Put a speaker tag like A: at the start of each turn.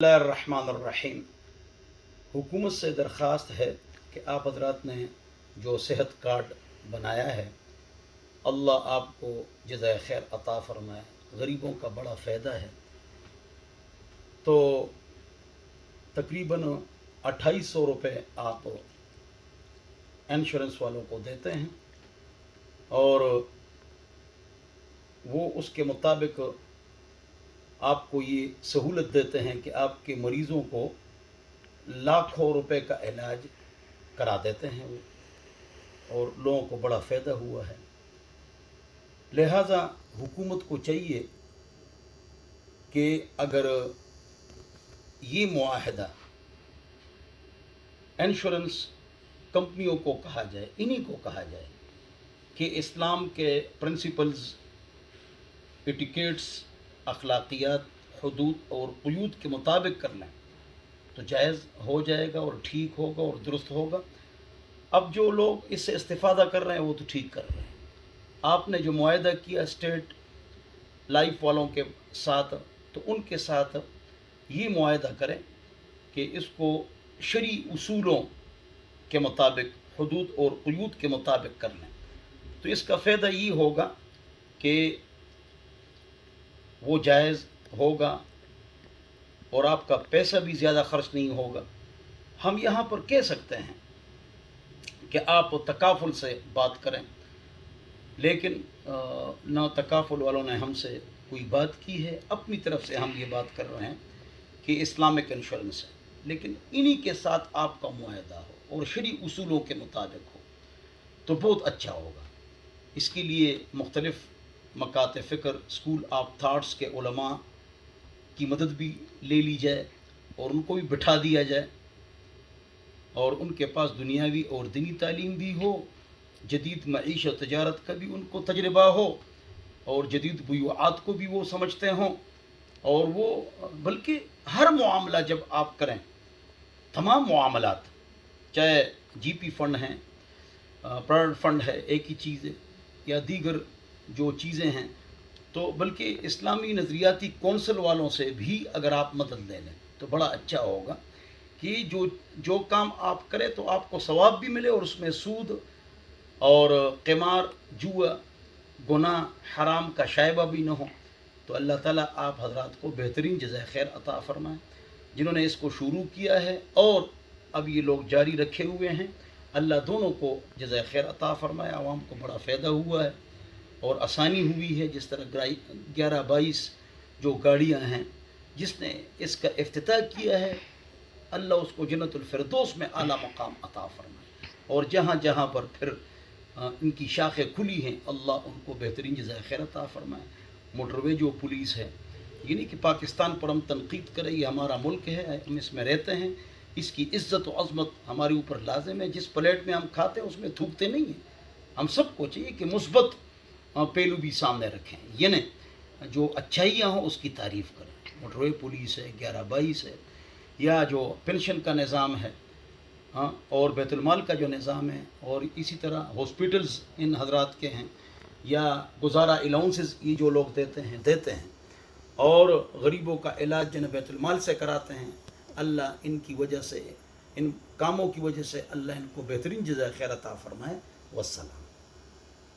A: बिस्मिल्लाहिर्रहमानिर्रहीम। हुकूमत से दरख्वास्त है कि आप हजरात ने जो सेहत कार्ड बनाया है, अल्लाह आपको जज़ाए खैर अता फ़रमाए। गरीबों का बड़ा फ़ायदा है। तो तकरीबन 2800 रुपये आप इंश्योरेंस वालों को देते हैं और वो उसके मुताबिक आपको ये सहूलत देते हैं कि आपके मरीज़ों को लाखों रुपए का इलाज करा देते हैं वो, और लोगों को बड़ा फ़ायदा हुआ है। लिहाजा हुकूमत को चाहिए कि अगर ये मुआहदा इंश्योरेंस कंपनियों को कहा जाए, इन्हीं को कहा जाए कि इस्लाम के प्रिंसिपल्स, एटिकेट्स, अखलाकियात, हदूद और क़ुयूद के मुताबिक कर लें तो जायज़ हो जाएगा और ठीक होगा और दुरुस्त होगा। अब जो लोग इससे इस्तिफ़ादा कर रहे हैं वो तो ठीक कर रहे हैं। आपने जो मुआहदा किया स्टेट लाइफ वालों के साथ, तो उनके साथ ये मुआहदा करें कि इसको शरई उसूलों के मुताबिक, हदूद और क़ुयूद के मुताबिक कर लें। तो इसका फ़ायदा ये होगा कि वो जायज़ होगा और आपका पैसा भी ज़्यादा ख़र्च नहीं होगा। हम यहाँ पर कह सकते हैं कि आप तकाफुल से बात करें, लेकिन ना तकाफुल वालों ने हमसे कोई बात की है। अपनी तरफ से हम ये बात कर रहे हैं कि इस्लामिक इंश्योरेंस है, लेकिन इन्हीं के साथ आपका मुआहदा हो और शरई उसूलों के मुताबिक हो तो बहुत अच्छा होगा। इसके लिए मुख्तलिफ़ मकात फ़िक्र, स्कूल ऑफ थाट्स के उलमा की मदद भी ले ली जाए और उनको भी बिठा दिया जाए और उनके पास दुनियावी और दीनी तालीम भी हो, जदीद मईशत तजारत का भी उनको तजर्बा हो और जदीद बुयूआत को भी वो समझते हों। और वो बल्कि हर मामला जब आप करें, तमाम मामलात, चाहे जीपी फ़ंड हैं, प्रोविडेंट फ़ंड है, एक ही चीज़ है, या दीगर जो चीज़ें हैं, तो बल्कि इस्लामी नज़रियाती कौंसल वालों से भी अगर आप मदद ले लें तो बड़ा अच्छा होगा कि जो काम आप करें तो आपको सवाब भी मिले और उसमें सूद और क़िमार, जुआ, गुनाह, हराम का शायबा भी न हो। तो अल्लाह ताला आप हज़रात को बेहतरीन जज़ाए खैर अता फ़रमाए जिन्होंने इसको शुरू किया है और अब ये लोग जारी रखे हुए हैं। अल्लाह दोनों को जज़ाए खैर अता फ़रमाए। आवाम को बड़ा फ़ायदा हुआ है और आसानी हुई है। जिस तरह 11-22 जो गाड़ियाँ हैं, जिसने इसका इफ्तिताह किया है, अल्लाह उसको जन्नतुल फिरदौस में आला मकाम अता फ़रमाए और जहाँ जहाँ पर फिर इनकी शाखें खुली हैं, अल्लाह उनको बेहतरीन जज़ाए खैर अता फ़रमाए। मोटरवे जो पुलिस है, ये नहीं कि पाकिस्तान पर हम तनकीद करें, ये हमारा मुल्क है, हम इसमें रहते हैं, इसकी इज़्ज़त और अज़मत हमारे ऊपर लाज़िम है। जिस प्लेट में हम खाते हैं उसमें थूकते नहीं हैं। हम सबको चाहिए कि मुस्बत पहलू भी सामने रखें, यानी जो अच्छाइयाँ हों उसकी तारीफ़ करें। मोटरवे पुलिस है, 11-22 है, या जो पेंशन का निज़ाम है, हाँ, और बैतुलमाल का जो निज़ाम है, और इसी तरह हॉस्पिटल्स इन हजरात के हैं, या गुजारा अलाउंसेस ये जो लोग देते हैं और गरीबों का इलाज जिन्हें बैतुलमाल से कराते हैं। अल्लाह इनकी वजह से, इन कामों की वजह से अल्लाह इनको बेहतरीन जज़ाए खैर अता फ़रमाए। वस्सलाम।